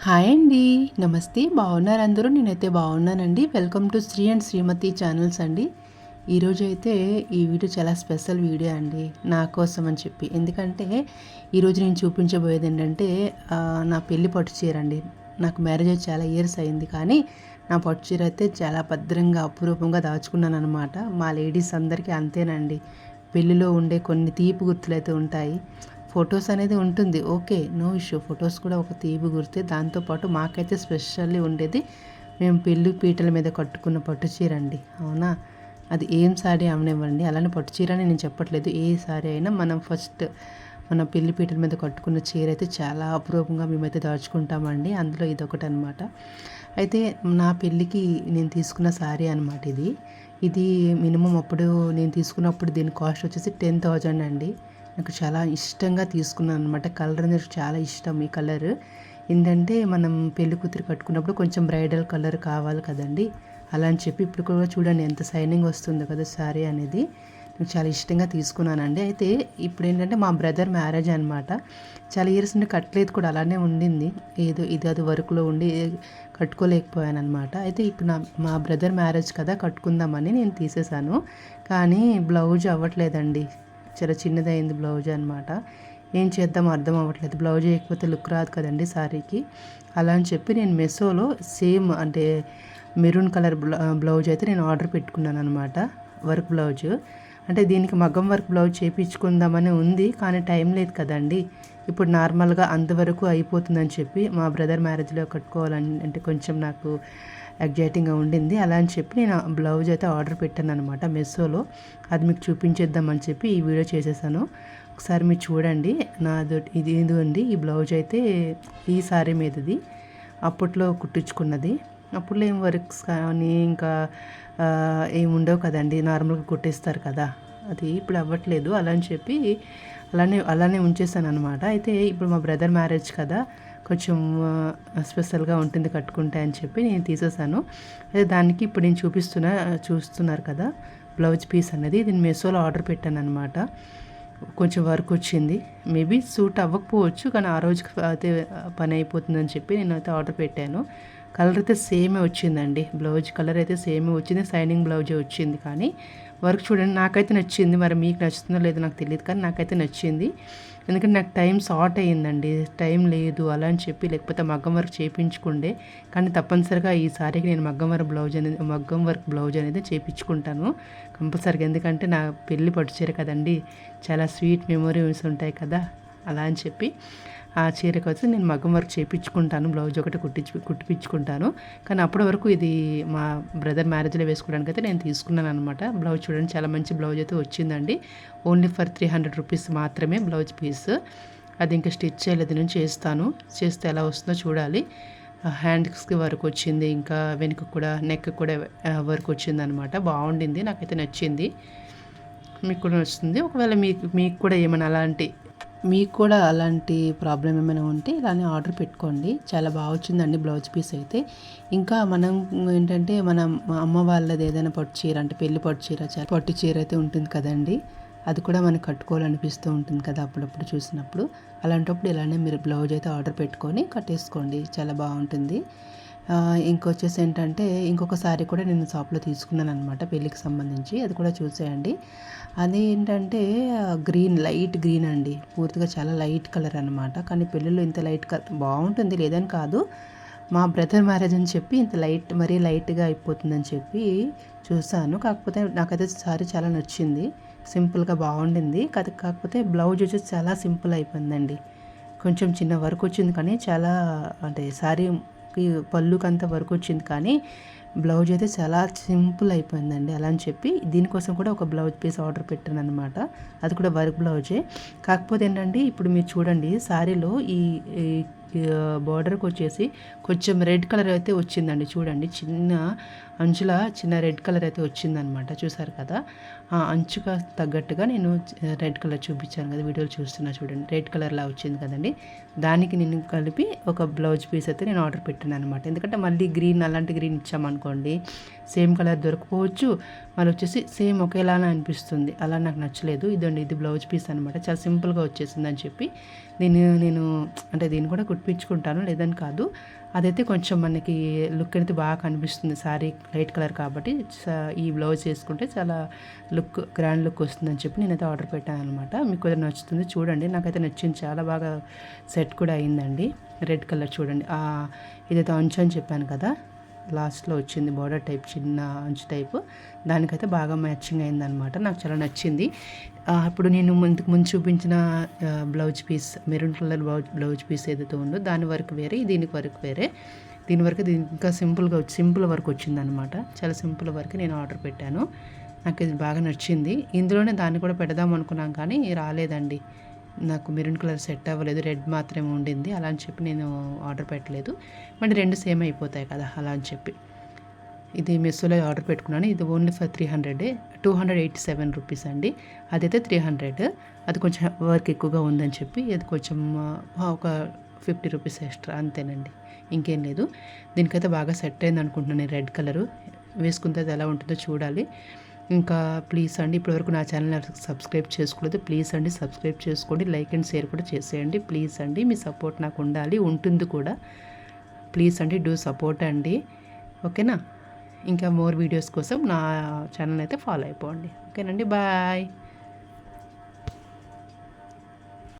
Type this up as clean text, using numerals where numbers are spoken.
Hi అండి. నమస్తే. బాగున్నారు అందరూ? నేనైతే బాగున్నానండి. Welcome to Sri and Srimati channels అండి. ఈరోజైతే ఈ వీడియో చాలా స్పెషల్ వీడియో అండి నా కోసం అని చెప్పి. ఎందుకంటే ఈరోజు నేను చూపించబోయేది ఏంటంటే నా పెళ్లి పట్టు చీర అండి. నాకు మ్యారేజ్ అయ్యి చాలా ఇయర్స్ అయింది, కానీ నా పట్టు చీర అయితే చాలా భద్రంగా అపురూపంగా దాచుకున్నాను అనమాట. మా లేడీస్ అందరికీ అంతేనండి. పెళ్ళిలో ఉండే కొన్ని తీపి గుర్తులు అయితే ఉంటాయి. ఫొటోస్ అనేది ఉంటుంది, ఓకే, నో ఇష్యూ. ఫొటోస్ కూడా ఒక తీపి గుర్తే. దాంతోపాటు మాకైతే స్పెషల్లీ ఉండేది మేము పెళ్ళి పీటల మీద కట్టుకున్న పట్టు చీర అండి. అవునా, అది ఏం సారీ అవనివ్వండి, అలానే పట్టు చీర అని నేను చెప్పట్లేదు. ఏ సారీ అయినా మనం ఫస్ట్ మన పెళ్లి పీటల మీద కట్టుకున్న చీర అయితే చాలా అపురూపంగా మేమైతే దాచుకుంటామండి. అందులో ఇదొకటి అనమాట. అయితే నా పెళ్ళికి నేను తీసుకున్న సారీ అనమాట ఇది. ఇది మినిమం అప్పుడు నేను తీసుకున్నప్పుడు దీని కాస్ట్ వచ్చేసి 10,000 అండి. నాకు చాలా ఇష్టంగా తీసుకున్నాను అనమాట. కలర్ అనేది చాలా ఇష్టం. ఈ కలర్ ఏంటంటే మనం పెళ్లి కూతురు కట్టుకున్నప్పుడు కొంచెం బ్రైడల్ కలర్ కావాలి కదండి, అలా అని చెప్పి ఇప్పుడు కూడా చూడండి ఎంత షైనింగ్ వస్తుందో కదా శారీ అనేది. నాకు చాలా ఇష్టంగా తీసుకున్నానండి. అయితే ఇప్పుడు ఏంటంటే మా బ్రదర్ మ్యారేజ్ అనమాట. చాలా ఇయర్స్ నుండి కట్టలేదు కూడా, అలానే ఉండింది. ఏదో ఇది అది వర్క్లో ఉండి కట్టుకోలేకపోయాను అనమాట. అయితే ఇప్పుడు మా బ్రదర్ మ్యారేజ్ కదా కట్టుకుందామని నేను తీసేసాను, కానీ బ్లౌజ్ అవ్వట్లేదండి. చాలా చిన్నదైంది బ్లౌజ్ అనమాట. ఏం చేద్దాం అర్థం అవ్వట్లేదు. బ్లౌజ్ వేయకపోతే లుక్ రాదు కదండి శారీకి. అలా అని చెప్పి నేను మెషోలో సేమ్ అంటే మెరూన్ కలర్ బ్లౌజ్ అయితే నేను ఆర్డర్ పెట్టుకున్నాను అనమాట. వర్క్ బ్లౌజ్ అంటే దీనికి మగ్గం వర్క్ బ్లౌజ్ చేయించుకుందామని ఉంది, కానీ టైం లేదు కదండి. ఇప్పుడు నార్మల్గా అంతవరకు అయిపోతుందని చెప్పి మా బ్రదర్ మ్యారేజ్లో కట్టుకోవాలని అంటే కొంచెం నాకు ఎగ్జైటింగ్గా ఉండింది. అలా అని చెప్పి నేను బ్లౌజ్ అయితే ఆర్డర్ పెట్టాను అనమాట మెషోలో. అది మీకు చూపించేద్దామని చెప్పి ఈ వీడియో చేసేసాను. ఒకసారి మీరు చూడండి. ఇది ఇదిగోండి, ఈ బ్లౌజ్ అయితే ఈ సారీ మీదది అప్పట్లో కుట్టించుకున్నది. అప్పట్లో ఏం వర్క్స్ కానీ ఇంకా ఏమి ఉండవు కదండి, నార్మల్గా కుట్టిస్తారు కదా, అది ఇప్పుడు అవ్వట్లేదు. అలా అని చెప్పి అలానే ఉంచేసాను అనమాట. అయితే ఇప్పుడు మా బ్రదర్ మ్యారేజ్ కదా, కొంచెం స్పెషల్గా ఉంటుంది కట్టుకుంటే అని చెప్పి నేను తీసేసాను. అదే దానికి ఇప్పుడు నేను చూస్తున్నారు కదా బ్లౌజ్ పీస్ అనేది, ఇది మెషోలో ఆర్డర్ పెట్టాను అనమాట. కొంచెం వర్క్ వచ్చింది, మేబీ సూట్ అవ్వకపోవచ్చు, కానీ ఆ రోజుకి అయితే పని అయిపోతుందని చెప్పి నేను అయితే ఆర్డర్ పెట్టాను. కలర్ అయితే సేమే వచ్చిందండి, బ్లౌజ్ కలర్ అయితే సేమే వచ్చింది, షైనింగ్ బ్లౌజే వచ్చింది. కానీ వర్క్ చూడండి, నాకైతే నచ్చింది. మరి మీకు నచ్చుతుందో లేదో నాకు తెలియదు, కానీ నాకైతే నచ్చింది. ఎందుకంటే నాకు టైం షార్ట్ అయ్యిందండి, టైం లేదు అలా అని చెప్పి, లేకపోతే మగ్గం వర్క్ చేయించుకుండే. కానీ తప్పనిసరిగా ఈ సారీకి నేను మగ్గం వర్క్ బ్లౌజ్ అనేది చేయించుకుంటాను కంపల్సరిగా. ఎందుకంటే నా పెళ్ళి పట్టు చీర కదండి, చాలా స్వీట్ మెమొరీస్ ఉంటాయి కదా, అలా అని చెప్పి ఆ చీరకు వచ్చి నేను మగ్గం వర్క్ చేయించుకుంటాను, బ్లౌజ్ ఒకటి కుట్టిపించుకుంటాను. కానీ అప్పటి వరకు ఇది మా బ్రదర్ మ్యారేజ్లో వేసుకోవడానికి అయితే నేను తీసుకున్నాను అనమాట. బ్లౌజ్ చూడండి, చాలా మంచి బ్లౌజ్ అయితే వచ్చిందండి. ఓన్లీ ఫర్ 300 రూపీస్ మాత్రమే బ్లౌజ్ పీస్. అది ఇంకా స్టిచ్ చేయలేదు, నేను చేస్తే ఎలా వస్తుందో చూడాలి. హ్యాండ్స్కి వర్క్ వచ్చింది, ఇంకా వెనుక కూడా నెక్ కూడా వర్క్ వచ్చింది అనమాట. బాగుండింది, నాకైతే నచ్చింది. మీకు కూడా నచ్చుతుంది. ఒకవేళ మీకు కూడా ఏమైనా మీకు కూడా అలాంటి ప్రాబ్లం ఏమైనా ఉంటే ఇలానే ఆర్డర్ పెట్టుకోండి. చాలా బాగా వచ్చిందండి బ్లౌజ్ పీస్ అయితే. ఇంకా మనం ఏంటంటే మనం అమ్మ వాళ్ళది ఏదైనా పట్టు చీర అంటే పెళ్లి పట్టు చీర అయితే ఉంటుంది కదండి, అది కూడా మనకు కట్టుకోవాలనిపిస్తూ ఉంటుంది కదా అప్పుడప్పుడు చూసినప్పుడు. అలాంటప్పుడు ఇలానే మీరు బ్లౌజ్ అయితే ఆర్డర్ పెట్టుకొని కట్టేసుకోండి, చాలా బాగుంటుంది. ఇంకొచ్చేసి ఏంటంటే ఇంకొక సారీ కూడా నేను షాప్లో తీసుకున్నాను అనమాట పెళ్ళికి సంబంధించి, అది కూడా చూసేయండి. అది ఏంటంటే లైట్ గ్రీన్ అండి, పూర్తిగా చాలా లైట్ కలర్ అనమాట. కానీ పెళ్ళిలో ఇంత లైట్ కలర్ బాగుంటుంది లేదని కాదు, మా బ్రదర్ మ్యారేజ్ అని చెప్పి ఇంత మరీ లైట్గా అయిపోతుందని చెప్పి చూసాను. కాకపోతే నాకైతే సారీ చాలా నచ్చింది, సింపుల్గా బాగుండింది. కాకపోతే బ్లౌజ్ వచ్చేసి చాలా సింపుల్ అయిపోయిందండి. కొంచెం చిన్న వర్క్ వచ్చింది, కానీ చాలా అంటే సారీకి పళ్ళుకంత వర్క్ వచ్చింది, కానీ బ్లౌజ్ అయితే చాలా సింపుల్ అయిపోయిందండి. అలా అని చెప్పి దీనికోసం కూడా ఒక బ్లౌజ్ పీస్ ఆర్డర్ పెట్టాను అనమాట. అది కూడా వర్క్ బ్లౌజే. కాకపోతే ఏంటంటే ఇప్పుడు మీరు చూడండి, శారీలో ఈ బార్డర్కి వచ్చేసి కొంచెం రెడ్ కలర్ అయితే వచ్చిందండి. చూడండి, చిన్న అంచుల చిన్న రెడ్ కలర్ అయితే వచ్చిందనమాట, చూసారు కదా. ఆ అంచుగా తగ్గట్టుగా నేను రెడ్ కలర్ చూపించాను కదా, వీడియోలు చూస్తున్నా చూడండి, రెడ్ కలర్లా వచ్చింది కదండి. దానికి నేను కలిపి ఒక బ్లౌజ్ పీస్ అయితే నేను ఆర్డర్ పెట్టాను అనమాట. ఎందుకంటే మళ్ళీ గ్రీన్ అలాంటి గ్రీన్ ఇచ్చామనుకోండి సేమ్ కలర్ దొరకపోవచ్చు, మళ్ళీ వచ్చేసి సేమ్ ఒకేలానే అనిపిస్తుంది, అలా నాకు నచ్చలేదు. ఇదండి, ఇది బ్లౌజ్ పీస్ అనమాట, చాలా సింపుల్గా వచ్చేసింది అని చెప్పి నేను అంటే దీన్ని కూడా కుట్టించుకుంటాను, లేదని కాదు. అదైతే కొంచెం మనకి లుక్ అయితే బాగా కనిపిస్తుంది, శారీ లైట్ కలర్ కాబట్టి ఈ బ్లౌజ్ వేసుకుంటే చాలా గ్రాండ్ లుక్ వస్తుందని చెప్పి నేనైతే ఆర్డర్ పెట్టాను అనమాట. మీకు ఏదైనా నచ్చుతుంది చూడండి, నాకైతే నచ్చింది, చాలా బాగా సెట్ కూడా అయిందండి. రెడ్ కలర్ చూడండి, ఇదైతే అంచు అని చెప్పాను కదా, లాస్ట్లో వచ్చింది బార్డర్ టైప్, చిన్న అంచు టైపు, దానికైతే బాగా మ్యాచింగ్ అయిందనమాట, నాకు చాలా నచ్చింది. ఇప్పుడు నేను ఇంతకు ముందు చూపించిన blouse piece, maroon colour blouse piece ఏదైతే ఉందో దాని వరకు వేరే, దీనికి వరకు వేరే. దీని వరకు ఇంకా సింపుల్ వర్క్ వచ్చిందనమాట, చాలా సింపుల్ వర్క్ నేను ఆర్డర్ పెట్టాను. నాకు ఇది బాగా నచ్చింది. ఇందులోనే దాన్ని కూడా పెడదాం అనుకున్నాం కానీ రాలేదండి, నాకు మెరూన్ కలర్ సెట్ అవ్వలేదు, రెడ్ మాత్రమే ఉండింది, అలా అని చెప్పి నేను ఆర్డర్ పెట్టలేదు. మళ్ళీ రెండు సేమ్ అయిపోతాయి కదా అలా అని చెప్పి ఇది మెస్సోలో ఆర్డర్ పెట్టుకున్నాను. ఇది ఓన్లీ ఫర్ 287 రూపీస్ అండి, అదైతే 300. అది కొంచెం వర్క్ ఎక్కువగా ఉందని చెప్పి ఇది కొంచెం ఒక 50 రూపీస్ ఎక్స్ట్రా, అంతేనండి, ఇంకేం లేదు. దీనికైతే బాగా సెట్ అయింది అనుకుంటున్నాను, రెడ్ కలరు వేసుకుంటే ఎలా ఉంటుందో చూడాలి. ఇంకా ప్లీజ్ అండి, ఇప్పటివరకు నా ఛానల్ సబ్స్క్రైబ్ చేసుకోలేదు, ప్లీజ్ అండి సబ్స్క్రైబ్ చేసుకోండి, లైక్ అండ్ షేర్ కూడా చేసేయండి ప్లీజ్ అండి. మీ సపోర్ట్ నాకు ఉండాలి, ఉంటుంది కూడా, ప్లీజ్ అండి, డూ సపోర్ట్ అండి, ఓకేనా. ఇంకా మోర్ వీడియోస్ కోసం నా ఛానల్ అయితే ఫాలో అయిపోండి, ఓకేనండి, బాయ్.